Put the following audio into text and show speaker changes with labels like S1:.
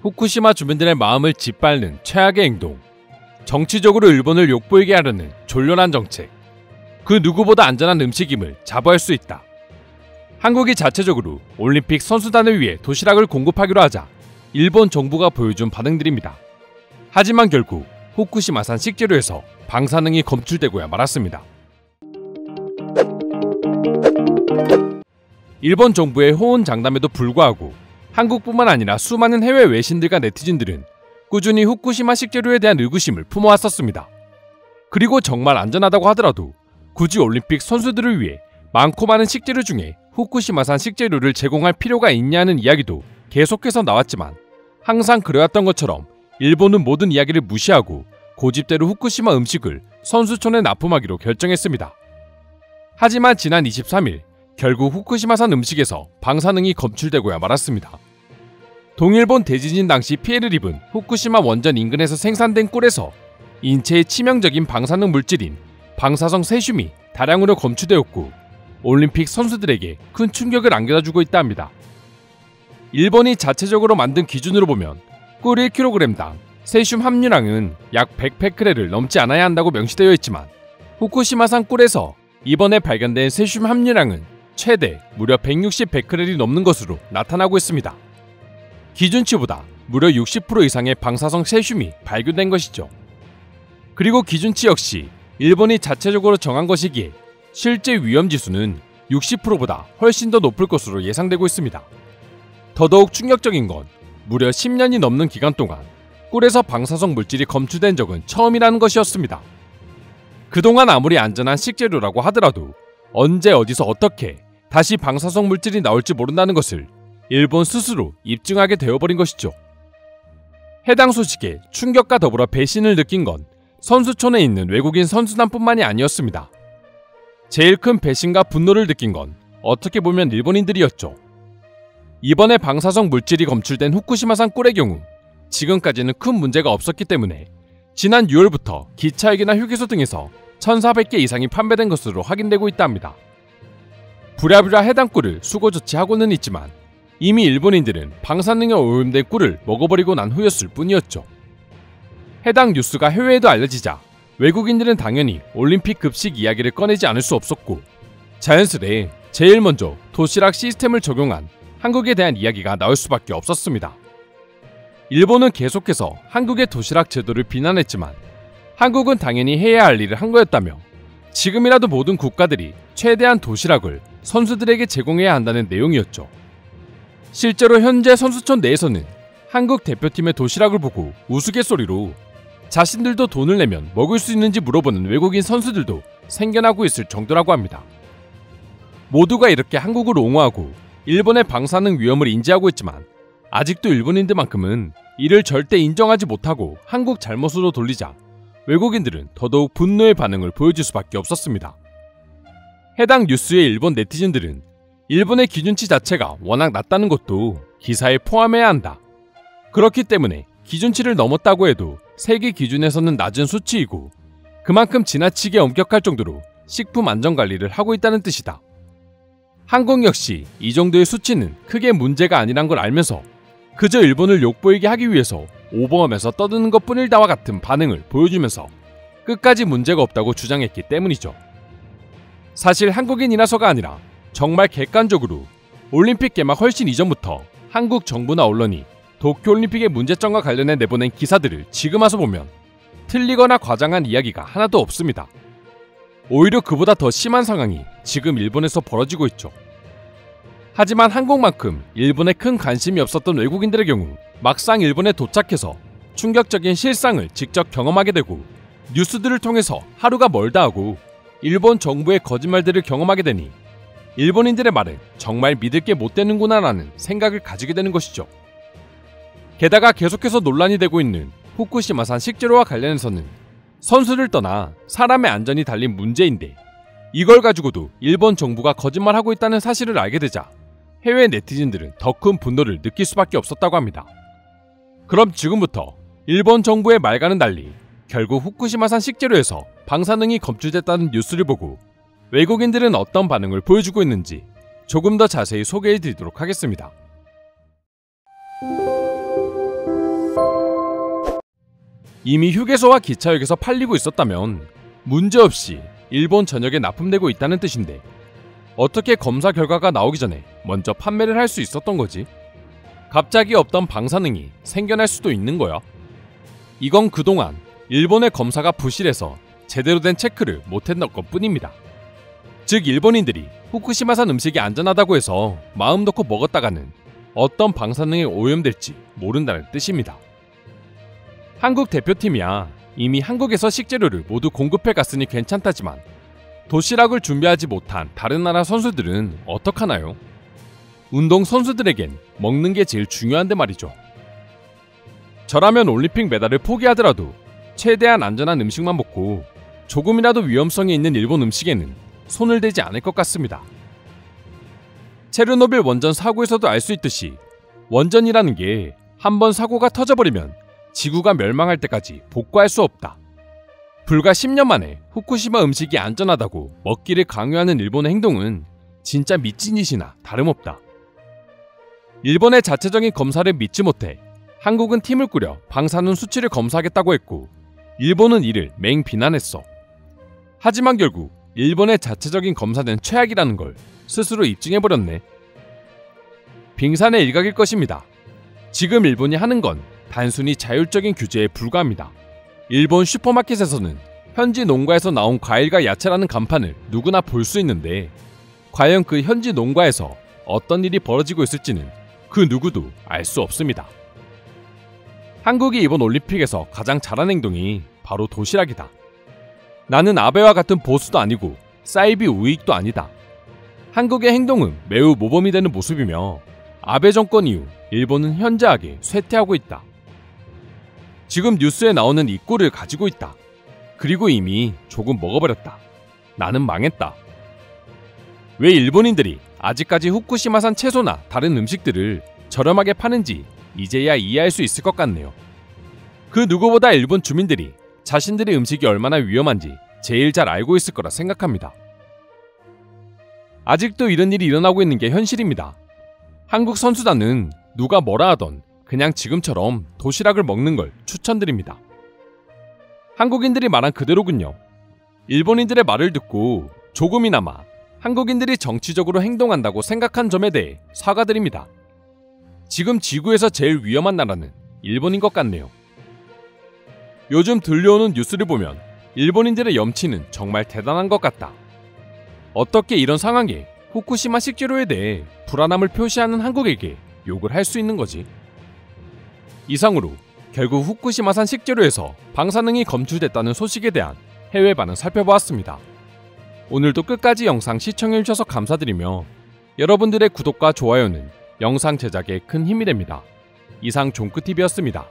S1: 후쿠시마 주민들의 마음을 짓밟는 최악의 행동, 정치적으로 일본을 욕보이게 하려는 졸렬한 정책, 그 누구보다 안전한 음식임을 자부할 수 있다. 한국이 자체적으로 올림픽 선수단을 위해 도시락을 공급하기로 하자 일본 정부가 보여준 반응들입니다. 하지만 결국 후쿠시마산 식재료에서 방사능이 검출되고야 말았습니다. 일본 정부의 호언장담에도 불구하고 한국뿐만 아니라 수많은 해외 외신들과 네티즌들은 꾸준히 후쿠시마 식재료에 대한 의구심을 품어왔었습니다. 그리고 정말 안전하다고 하더라도 굳이 올림픽 선수들을 위해 많고 많은 식재료 중에 후쿠시마산 식재료를 제공할 필요가 있냐는 이야기도 계속해서 나왔지만 항상 그래왔던 것처럼 일본은 모든 이야기를 무시하고 고집대로 후쿠시마 음식을 선수촌에 납품하기로 결정했습니다. 하지만 지난 23일 결국 후쿠시마산 음식에서 방사능이 검출되고야 말았습니다. 동일본 대지진 당시 피해를 입은 후쿠시마 원전 인근에서 생산된 꿀에서 인체에 치명적인 방사능 물질인 방사성 세슘이 다량으로 검출되었고 올림픽 선수들에게 큰 충격을 안겨다주고 있다 합니다. 일본이 자체적으로 만든 기준으로 보면 꿀 1kg당 세슘 함유량은 약 100베크렐을 넘지 않아야 한다고 명시되어 있지만 후쿠시마산 꿀에서 이번에 발견된 세슘 함유량은 최대 무려 160베크렐이 넘는 것으로 나타나고 있습니다. 기준치보다 무려 60% 이상의 방사성 세슘이 발견된 것이죠. 그리고 기준치 역시 일본이 자체적으로 정한 것이기에 실제 위험지수는 60%보다 훨씬 더 높을 것으로 예상되고 있습니다. 더더욱 충격적인 건 무려 10년이 넘는 기간 동안 꿀에서 방사성 물질이 검출된 적은 처음이라는 것이었습니다. 그동안 아무리 안전한 식재료라고 하더라도 언제 어디서 어떻게 다시 방사성 물질이 나올지 모른다는 것을 일본 스스로 입증하게 되어버린 것이죠. 해당 소식에 충격과 더불어 배신을 느낀 건 선수촌에 있는 외국인 선수단뿐만이 아니었습니다. 제일 큰 배신과 분노를 느낀 건 어떻게 보면 일본인들이었죠. 이번에 방사성 물질이 검출된 후쿠시마산 꿀의 경우 지금까지는 큰 문제가 없었기 때문에 지난 6월부터 기차역이나 휴게소 등에서 1,400개 이상이 판매된 것으로 확인되고 있다 합니다. 부랴부랴 해당 꿀을 수거 조치하고는 있지만 이미 일본인들은 방사능에 오염된 꿀을 먹어버리고 난 후였을 뿐이었죠. 해당 뉴스가 해외에도 알려지자 외국인들은 당연히 올림픽 급식 이야기를 꺼내지 않을 수 없었고 자연스레 제일 먼저 도시락 시스템을 적용한 한국에 대한 이야기가 나올 수밖에 없었습니다. 일본은 계속해서 한국의 도시락 제도를 비난했지만 한국은 당연히 해야 할 일을 한 거였다며 지금이라도 모든 국가들이 최대한 도시락을 선수들에게 제공해야 한다는 내용이었죠. 실제로 현재 선수촌 내에서는 한국 대표팀의 도시락을 보고 우스갯소리로 자신들도 돈을 내면 먹을 수 있는지 물어보는 외국인 선수들도 생겨나고 있을 정도라고 합니다. 모두가 이렇게 한국을 옹호하고 일본의 방사능 위험을 인지하고 있지만 아직도 일본인들만큼은 이를 절대 인정하지 못하고 한국 잘못으로 돌리자 외국인들은 더더욱 분노의 반응을 보여줄 수밖에 없었습니다. 해당 뉴스의 일본 네티즌들은 일본의 기준치 자체가 워낙 낮다는 것도 기사에 포함해야 한다. 그렇기 때문에 기준치를 넘었다고 해도 세계 기준에서는 낮은 수치이고 그만큼 지나치게 엄격할 정도로 식품 안전관리를 하고 있다는 뜻이다. 한국 역시 이 정도의 수치는 크게 문제가 아니란 걸 알면서 그저 일본을 욕보이게 하기 위해서 오버하면서 떠드는 것뿐일다와 같은 반응을 보여주면서 끝까지 문제가 없다고 주장했기 때문이죠. 사실 한국인이라서가 아니라 정말 객관적으로 올림픽 개막 훨씬 이전부터 한국 정부나 언론이 도쿄올림픽의 문제점과 관련해 내보낸 기사들을 지금 와서 보면 틀리거나 과장한 이야기가 하나도 없습니다. 오히려 그보다 더 심한 상황이 지금 일본에서 벌어지고 있죠. 하지만 한국만큼 일본에 큰 관심이 없었던 외국인들의 경우 막상 일본에 도착해서 충격적인 실상을 직접 경험하게 되고 뉴스들을 통해서 하루가 멀다 하고 일본 정부의 거짓말들을 경험하게 되니 일본인들의 말은 정말 믿을 게 못 되는구나 라는 생각을 가지게 되는 것이죠. 게다가 계속해서 논란이 되고 있는 후쿠시마산 식재료와 관련해서는 선수를 떠나 사람의 안전이 달린 문제인데 이걸 가지고도 일본 정부가 거짓말하고 있다는 사실을 알게 되자 해외 네티즌들은 더 큰 분노를 느낄 수밖에 없었다고 합니다. 그럼 지금부터 일본 정부의 말과는 달리 결국 후쿠시마산 식재료에서 방사능이 검출됐다는 뉴스를 보고 외국인들은 어떤 반응을 보여주고 있는지 조금 더 자세히 소개해 드리도록 하겠습니다. 이미 휴게소와 기차역에서 팔리고 있었다면 문제없이 일본 전역에 납품되고 있다는 뜻인데 어떻게 검사 결과가 나오기 전에 먼저 판매를 할 수 있었던 거지? 갑자기 없던 방사능이 생겨날 수도 있는 거야. 이건 그동안 일본의 검사가 부실해서 제대로 된 체크를 못했던 것 뿐입니다. 즉 일본인들이 후쿠시마산 음식이 안전하다고 해서 마음 놓고 먹었다가는 어떤 방사능에 오염될지 모른다는 뜻입니다. 한국 대표팀이야 이미 한국에서 식재료를 모두 공급해 갔으니 괜찮다지만 도시락을 준비하지 못한 다른 나라 선수들은 어떡하나요? 운동 선수들에겐 먹는 게 제일 중요한데 말이죠. 저라면 올림픽 메달을 포기하더라도 최대한 안전한 음식만 먹고 조금이라도 위험성이 있는 일본 음식에는 손을 대지 않을 것 같습니다. 체르노빌 원전 사고에서도 알 수 있듯이 원전이라는 게 한번 사고가 터져버리면 지구가 멸망할 때까지 복구할 수 없다. 불과 10년 만에 후쿠시마 음식이 안전하다고 먹기를 강요하는 일본의 행동은 진짜 미친 짓이나 다름없다. 일본의 자체적인 검사를 믿지 못해 한국은 팀을 꾸려 방사능 수치를 검사하겠다고 했고 일본은 이를 맹 비난했어. 하지만 결국 일본의 자체적인 검사는 최악이라는 걸 스스로 입증해버렸네. 빙산의 일각일 것입니다. 지금 일본이 하는 건 단순히 자율적인 규제에 불과합니다. 일본 슈퍼마켓에서는 현지 농가에서 나온 과일과 야채라는 간판을 누구나 볼 수 있는데 과연 그 현지 농가에서 어떤 일이 벌어지고 있을지는 그 누구도 알 수 없습니다. 한국이 이번 올림픽에서 가장 잘한 행동이 바로 도시락이다. 나는 아베와 같은 보수도 아니고 사이비 우익도 아니다. 한국의 행동은 매우 모범이 되는 모습이며 아베 정권 이후 일본은 현저하게 쇠퇴하고 있다. 지금 뉴스에 나오는 이 꼴을 가지고 있다. 그리고 이미 조금 먹어버렸다. 나는 망했다. 왜 일본인들이 아직까지 후쿠시마산 채소나 다른 음식들을 저렴하게 파는지 이제야 이해할 수 있을 것 같네요. 그 누구보다 일본 주민들이 자신들의 음식이 얼마나 위험한지 제일 잘 알고 있을 거라 생각합니다. 아직도 이런 일이 일어나고 있는 게 현실입니다. 한국 선수단은 누가 뭐라 하던 그냥 지금처럼 도시락을 먹는 걸 추천드립니다. 한국인들이 말한 그대로군요. 일본인들의 말을 듣고 조금이나마 한국인들이 정치적으로 행동한다고 생각한 점에 대해 사과드립니다. 지금 지구에서 제일 위험한 나라는 일본인 것 같네요. 요즘 들려오는 뉴스를 보면 일본인들의 염치는 정말 대단한 것 같다. 어떻게 이런 상황에 후쿠시마 식재료에 대해 불안함을 표시하는 한국에게 욕을 할 수 있는 거지? 이상으로 결국 후쿠시마산 식재료에서 방사능이 검출됐다는 소식에 대한 해외 반응 살펴보았습니다. 오늘도 끝까지 영상 시청해주셔서 감사드리며 여러분들의 구독과 좋아요는 영상 제작에 큰 힘이 됩니다. 이상 종크TV였습니다.